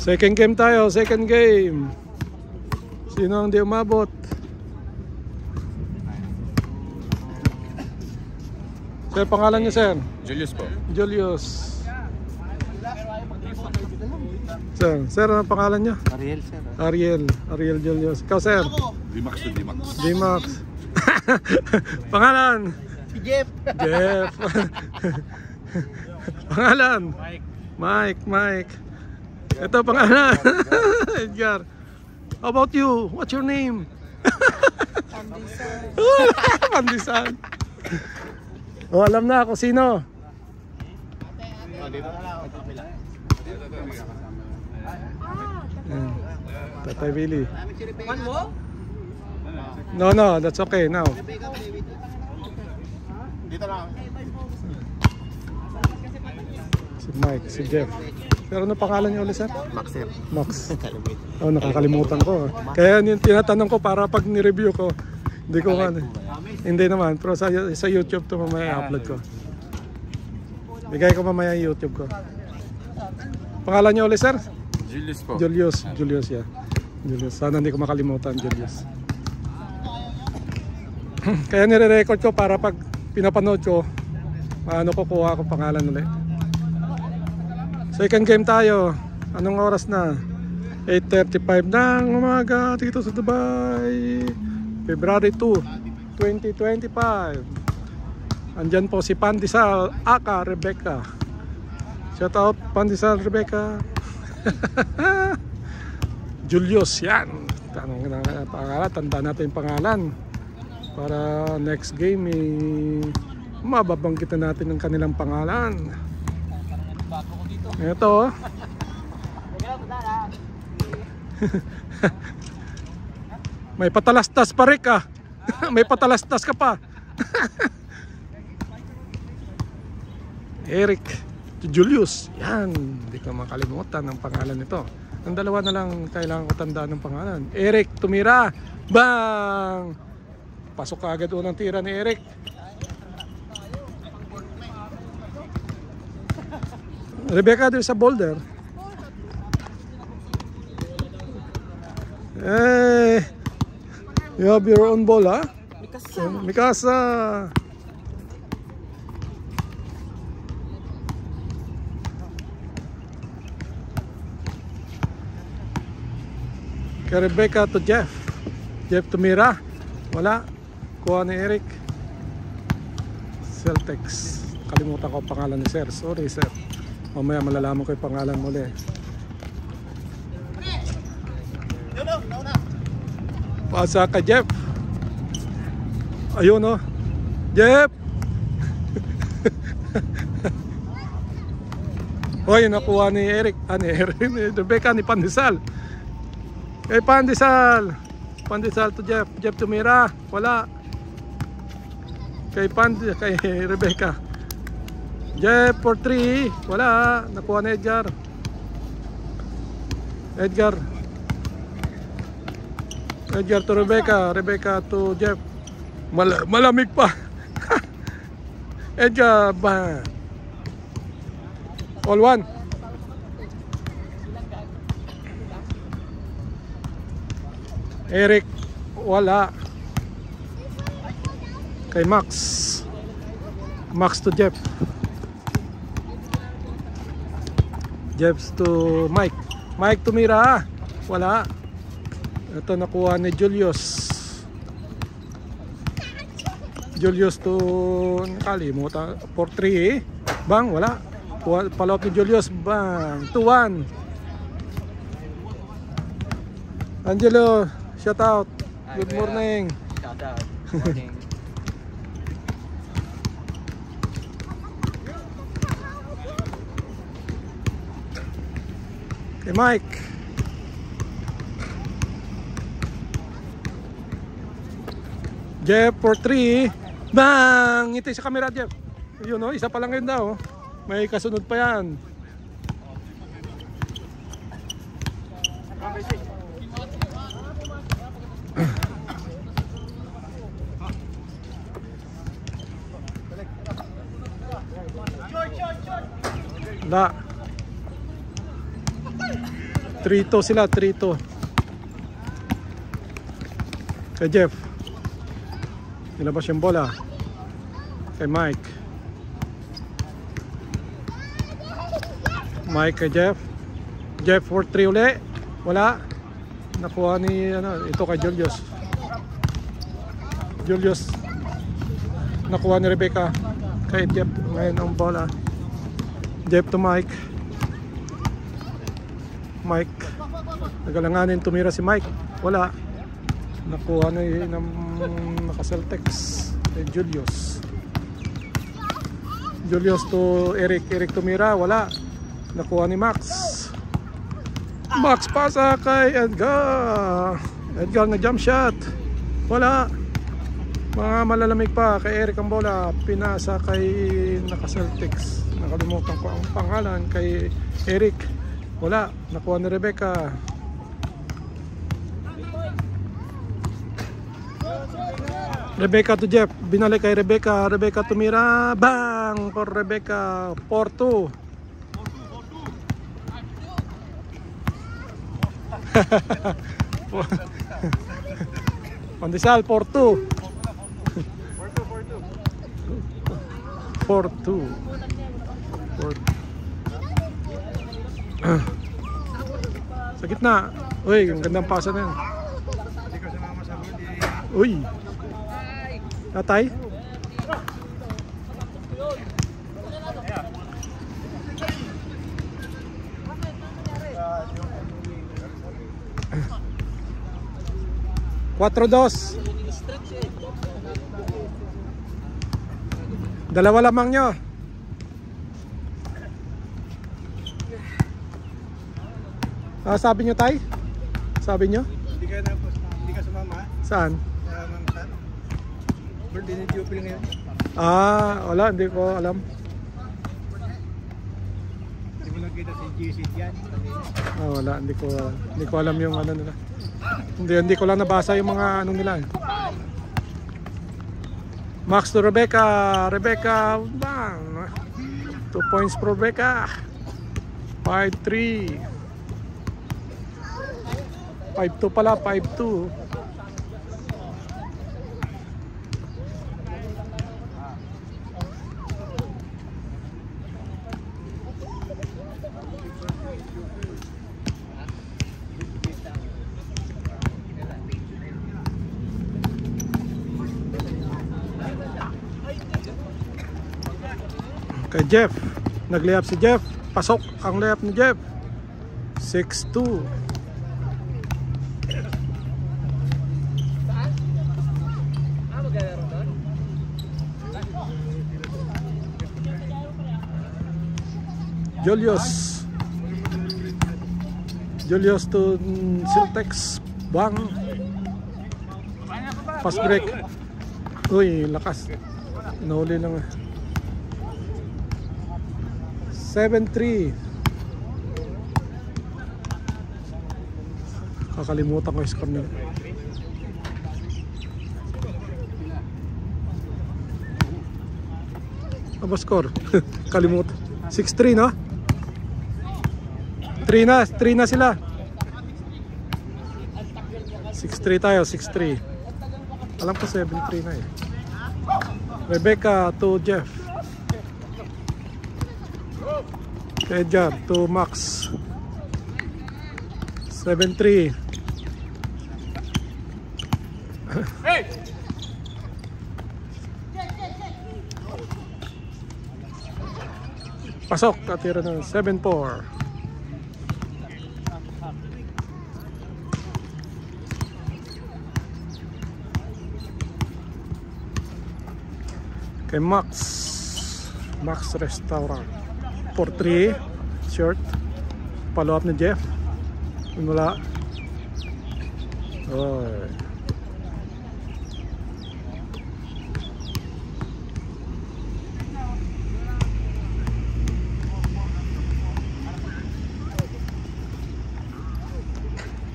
Second game tayo, second game. Sino ang di umabot? Sir, pangalan niyo, sir? Julius po. Julius. Sir, ano pangalan niyo? Ariel, sir. Ariel Julius. Ikaw, sir? Dimax to Dimax. Dimax. Pangalan? Si Jeff. Jeff. Pangalan? Mike. Ito pangalan. Edgar. How about you? What's your name? Pandisan. Oh, alam na ako sino. Tatay Billy. No, that's okay now. Dito lang. Si Mike, si Jeff. Pero ano pangalan niyo ulit, sir? Max, sir. Max. Oh, nakakalimutan ko. Kaya yung tinatanong ko para pag ni-review ko, hindi ko hindi naman, pero sa YouTube to mamaya i-upload ko. Bigay ko mamaya yung YouTube ko. Pangalan niyo ulit, sir? Julius po. Julius, yeah. Julius. Sana hindi ko makalimutan, Julius. Kaya nire-record ko para pag pinapanood ko, paano ko kuha ko pangalan ulit. Second game tayo. Anong oras na? 8:35 ng umaga dito sa Dubai. February 2, 2025. Andyan po si Pandesal aka Rebecca. Shout out Pandesal Rebecca. Julius, yan. Pangalan, tanda natin yung pangalan. Para next game mababanggitan natin ang kanilang pangalan. Ito. May patalastas pa rin ka. May patalastas ka pa. Eric Julius. Yan. Hindi ko makalimutan ang pangalan nito. Ang dalawa na lang kailangan ko tandaan ng pangalan. Eric tumira. Bang! Pasok ka agad unang tira ni Eric. Rebecca, there's a boulder. Hey, you have your own ball, ha? Mikasa. Kay Rebecca to Jeff. Jeff to Mira. Wala. Kuha ni Eric. Celtics. Kalimutan ko ang pangalan ni sir. Sorry, sir. Mamaya malalaman ko yung pangalan mo ulit. Pasa ka, Jeff. Ayun, no? Jeff! Hoy, nakuha ni Eric. Ni Eric, ni Rebecca, ni Pandesal. Kay Pandesal. Pandesal to Jeff. Jeff tumira. Wala. Kay Rebecca. Jeff for 3. Wala. Nakuha ni Edgar. Edgar to Rebecca. Rebecca to Jeff. Malamig pa. Edgar ba. All one. Eric. Wala. Kay Max. Max to Jeff. Jeff to Mike. Mike tumira. Wala. Ito nakuha ni Julius. Julius to nakalimutan. 4-3 Bang, wala. Palop ni Julius. Bang. 2-1. Angelo, shout out. Good morning. Shout out. Morning. Kay Mike. Jeff for 3. Bang! Ngiti sa camera, Jeff. Yun, no? Isa pa lang yun daw. May kasunod pa yan. La. 3-2 sila, 3-2. Kay Jeff. Nilabas yung bola. Kay Mike. Mike kay Jeff. Jeff for 3 uli. Wala. Nakuha ni ito kay Julius. Julius. Nakuha ni Rebecca. Kay Jeff. Ngayon ang bola. Jeff to Mike. Mike. Nagalanganin tumira si Mike. Wala. Nakuha ni naka-Celtex kay Julius. Julius to Eric. Eric tumira. Wala. Nakuha ni Max. Max pasa kay Edgar. Edgar na jump shot. Wala. Mga malalamig pa kay Eric ang bola. Pinasa kay naka-Celtics. Nakalimutan ko ang pangalan kay Eric. Wala. Nakuha ni Rebecca. Rebecca to Jeff. Binalik kay Rebecca. Rebecca tumira. Bang! For Rebecca. 4-2. Pandesal 4-2. 4-2. Sa gitna. Uy, ang gandang pasa na yan. Uy. Tatay. Quatro dos. Dalawa lamang nyo. Sabi nyo tay? Sabi nyo? Hindi ka sumama? Saan? Birthday ni Jupil ngayon. Wala, hindi ko alam. Hindi mo nakita si GC dyan. Wala, hindi ko alam yung ano nila. Hindi ko lang nabasa yung mga ano nila. Max to Rebecca. Rebecca, bang! 2 points for Rebecca. 5-3. 5-2 pala, 5-2. Kay Jeff, nag-layup si Jeff. Pasok ang layup ni Jeff. 6-2. Julius to Celtex. Bang. Fast break. Uy, lakas. Nahuli lang. 7-3. Kakalimutan ko yung score nila. Ano ba score? Kalimutan. 6-3 no? 3 na sila. 6-3 tayo, 6-3. Alam ko 7-3 na eh. Rebecca to Jeff. Edgar to Max. 7-3. Pasok, katira na 7-4. Kay Max Restaurant. 4-3 short. Follow up ni Jeff. Wala. Oy.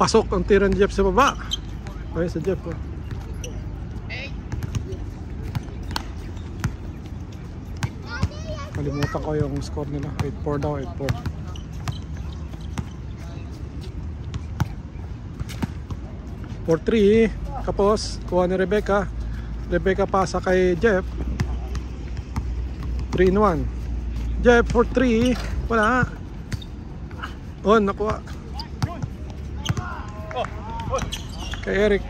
Pasok ang tira ni Jeff sa baba. Ay sa Jeff ko. Kalimutan ko yung score nila. 8-4 daw, 8-4. For 3. Kapos. Kuha ni Rebecca. Rebecca pasa kay Jeff. 3 in 1. Jeff for 3. Wala. Oh, nakuha. Kay Eric.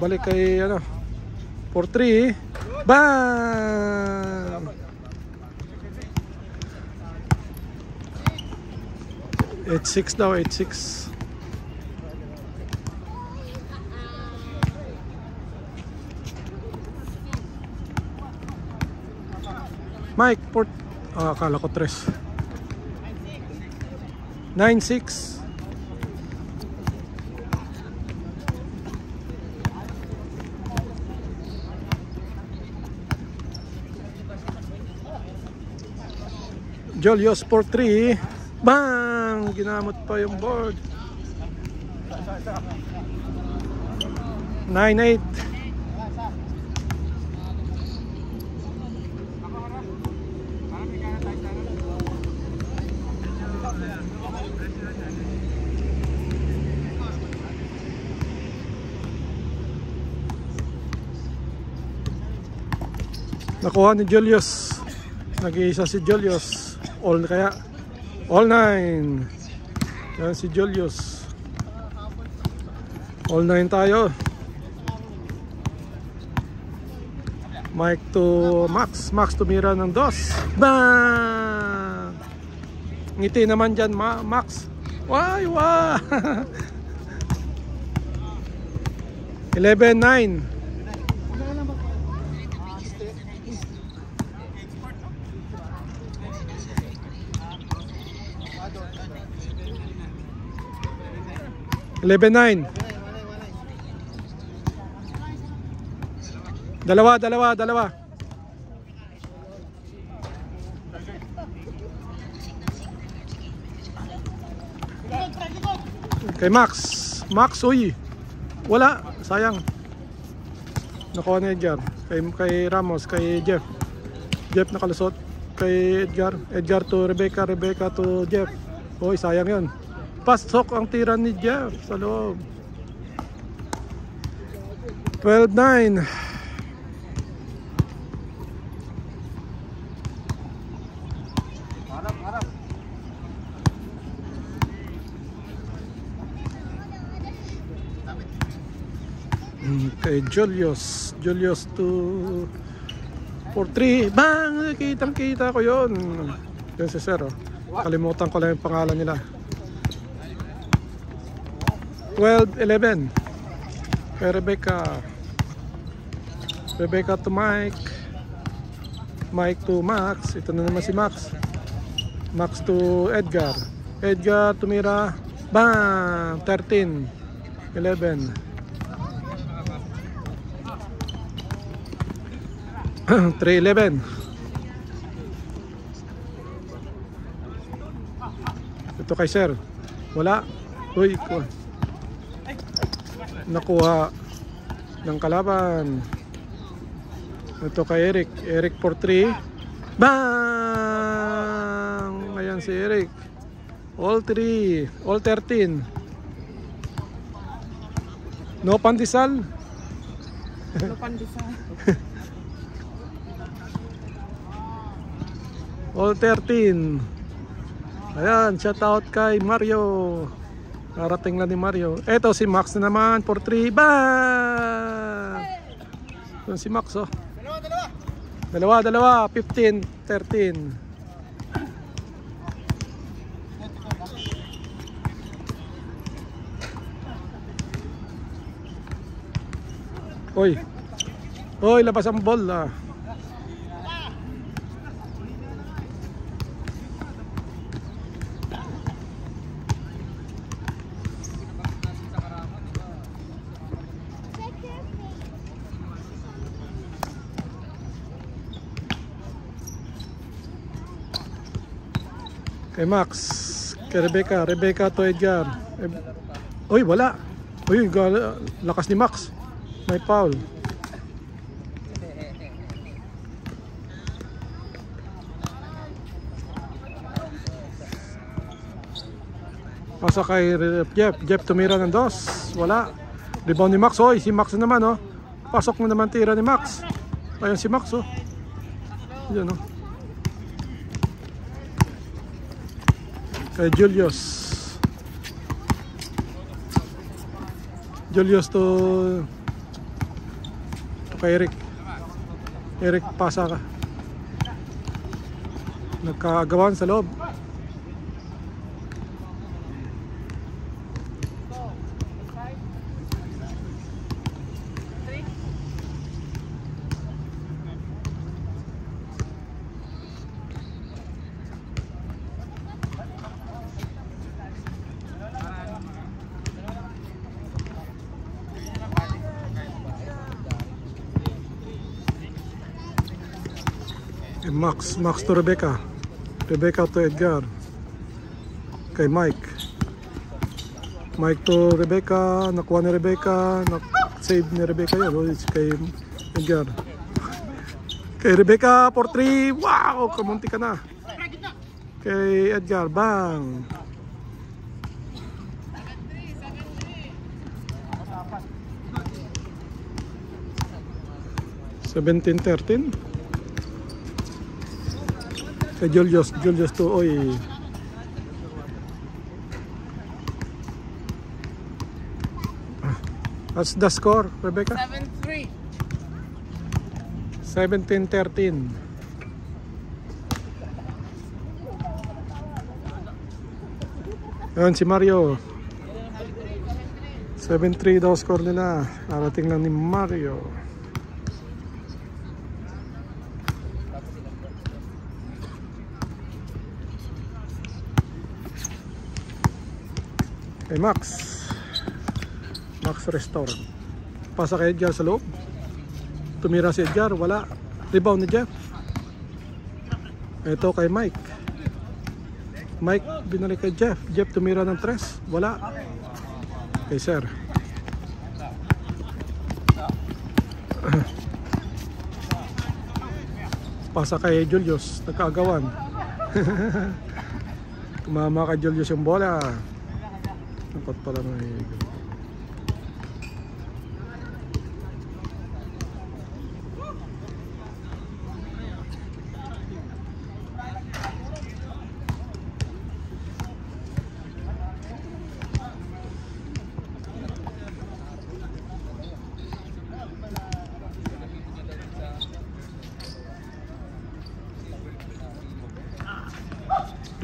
Balik kay ano. For 3. Bang! 8-6 daw, 8-6. Mike, port. Akala ko 3. 9-6. Julius for 3. Bang! Ginamot pa yung board. 9-8. Nakuha ni Julius. Nag-iisa si Julius. All kaya? All 9. Yan si Julius. All 9 tayo. Mike to Max. Max tumira ng 2. Bang! Ngiti naman dyan, Max. Why? 11-9. Dalawa. Kay Max, uy. Wala, sayang. Nakuha ni Edgar. Kay Ramos, kay Jeff. Jeff nakalusot. Kay Edgar to Rebecca to Jeff. Uy, sayang yun. Pasok ang tira ni Jeff sa loob. 12-9. Kay Julius to for 3. Bang! Kitang-kita ko yun. Yun si Sir. Kalimutan ko lang yung pangalan nila. 12-11. Kay Rebecca to Mike. Mike to Max. Ito na naman si Max. Max to Edgar. Edgar tumira. Bang! 13-11. 3-11. Ito kay Sir. Wala. Uy, nakuha ng kalaban. Ito kay Eric. Eric for 3. Bang! Ayan si Eric. All 3. All 13. No pandesal. No pandesal. All 13. Ayan, shout out kay Mario. Narating lang ni Mario. Eto si Max na naman for 3. Bang! Yun si Max, oh. Dalawa. 15-13. Oy, labas ang ball, ah. Kay Max, kay Rebecca to Edgar. Uy, wala. Uy, lakas ni Max. May foul. Pasa kay Jeff tumira ng 2. Wala. Rebound ni Max. Oy, si Max na naman, oh. Pasok mo naman tira ni Max. Ayun si Max, oh. Yan, oh. Kay Julius. Julius to kay Eric. Eric, pasa ka. Nagkaagawan sa loob. Max to Rebecca. Rebecca to Edgar. Kay Mike. Mike to Rebecca. Nakuha ni Rebecca. Save ni Rebecca yun. Kay Edgar. Kay Rebecca for 3. Wow! Kamunti ka na. Kay Edgar. Bang! $17-13. Kay Julius to oy. That's the score, Rebecca. 7-3. 17-13. Ayan si Mario. 7-3 daw score nila. Arating lang ni Mario. Kay Max restore. Pasa kay Edgar sa loob. Tumira si Edgar, wala. Rebound ni Jeff. Ito kay Mike. Mike binalik kay Jeff. Jeff tumira ng 3, wala. Kay Sir. Pasa kay Julius, nagkaagawan. Tumama kay Julius yung bola. Dapat pala na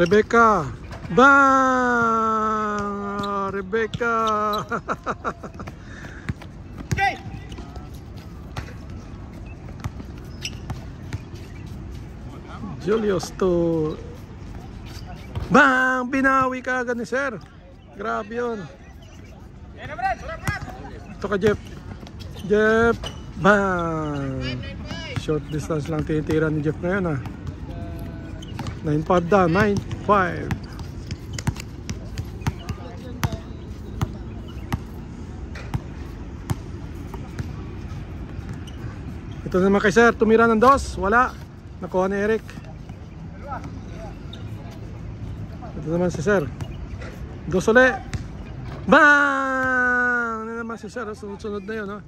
Rebecca. Bang! Rebecca. Julius to bang! Binawi ka agad ni Sir. Grabe yun. Ito ka Jeff. Jeff. Bang! Short distance lang tinitira ni Jeff ngayon, ah. 9-5 da. 9-5. Ito naman kay Sir, tumira ng 2, wala. Nakuha ni Eric. Ito naman si Sir. 2 ulit. Bang! Ano naman si Sir, sunod-sunod na yun, no?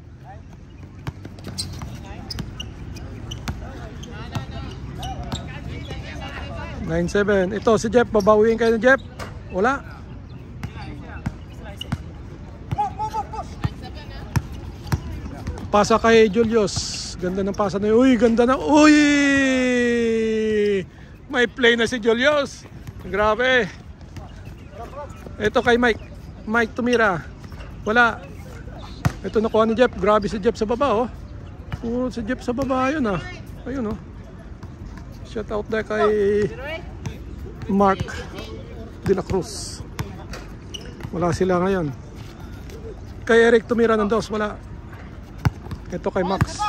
$9-7. Ito si Jeff, babawiin kayo ni Jeff. Wala. Pasa kay Julius. Ganda ng pasa na yun. Uy, ganda na. Uy! May play na si Julius. Grabe. Ito kay Mike. Mike tumira. Wala. Ito nakuha ni Jeff. Grabe si Jeff sa baba, oh. Puro si Jeff sa baba. Ayun, ah. Ayun, oh. Shout out there kay Mark De La Cruz. Wala sila ngayon. Kay Eric tumira ng 2, wala. Ito kay Max.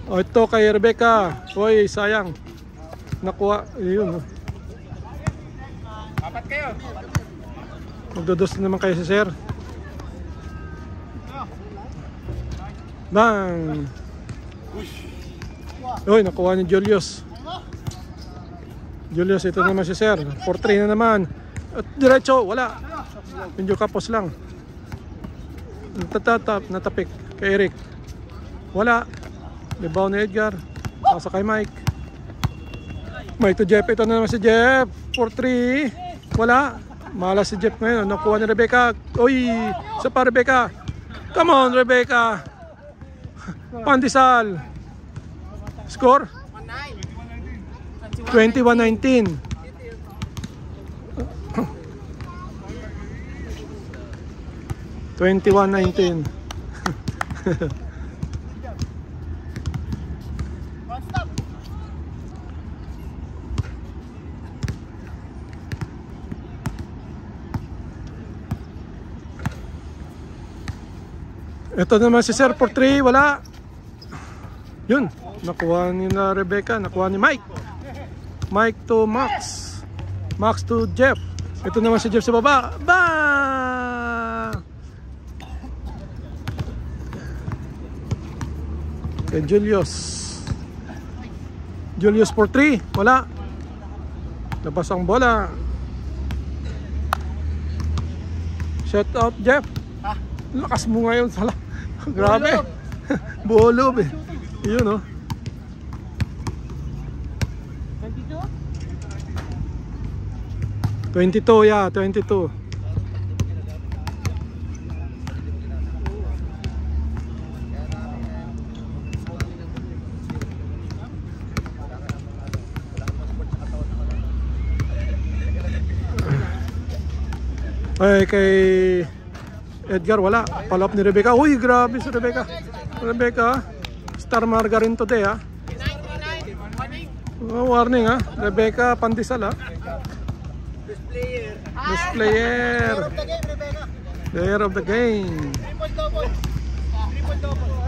O ito kay Rebecca. Hoy, sayang. Nakuha. Ayun. Apat kayo. Magdodos naman kayo sa Sir. Bang! Uy, nakuha ni Julius. Julius, ito naman si Sir. 4-3 na naman. At diretso, wala. Medyo kapos lang. Natapik kay Eric. Wala. Rebound ni Edgar. Pasa kay Mike. Mike to Jeff. Ito na naman si Jeff. 4-3. Wala. Malas si Jeff ngayon. Nakuha ni Rebecca. Uy! Isa pa Rebecca. Come on Rebecca. Pandesal. Score? 21-19. 21-19. Ito naman si Sir for 3, wala. Yun, nakuha ni na Rebecca, nakuha ni Mike. Mike to Max. Max to Jeff. Ito naman si Jeff sa baba. Bang! Kay Julius. Julius for 3, wala. Labas ang bola. Shut out Jeff. Lakas mo ngayon sala. Grabe. Bolob eh. Yun oh. 22, yeah, 22. Ay, kay Edgar wala. Palop ni Rebecca. Uy, grabe si Rebecca. Rebecca, star margarine today ha. Oh, warning ha. Rebecca Pandesal ha. Best player. Player of the game.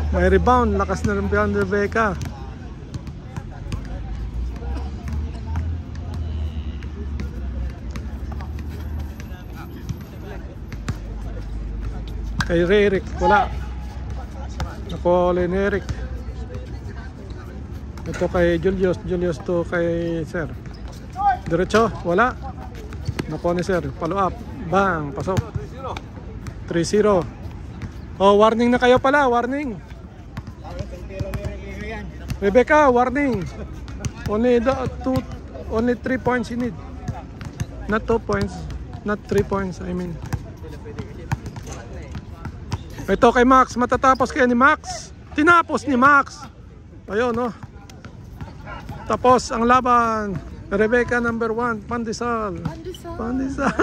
May rebound. Lakas na rebound Rebecca. Kay Eric, wala. Nakuha ulit ni Eric. Ito kay Julius. Julius to kay Sir. Diretso, wala. Nakuha ni Sir. Follow up. Bang, pasok. 3-0. Oh, warning na kayo pala. Warning. Rebecca, warning. Only 3 points you need. Not 2 points. Not 3 points, I mean. Ito kay Max, matatapos kaya ni Max. Tinapos ni Max. Ayun no. Tapos ang laban. Rebecca number 1, Pandesal. Pandesal.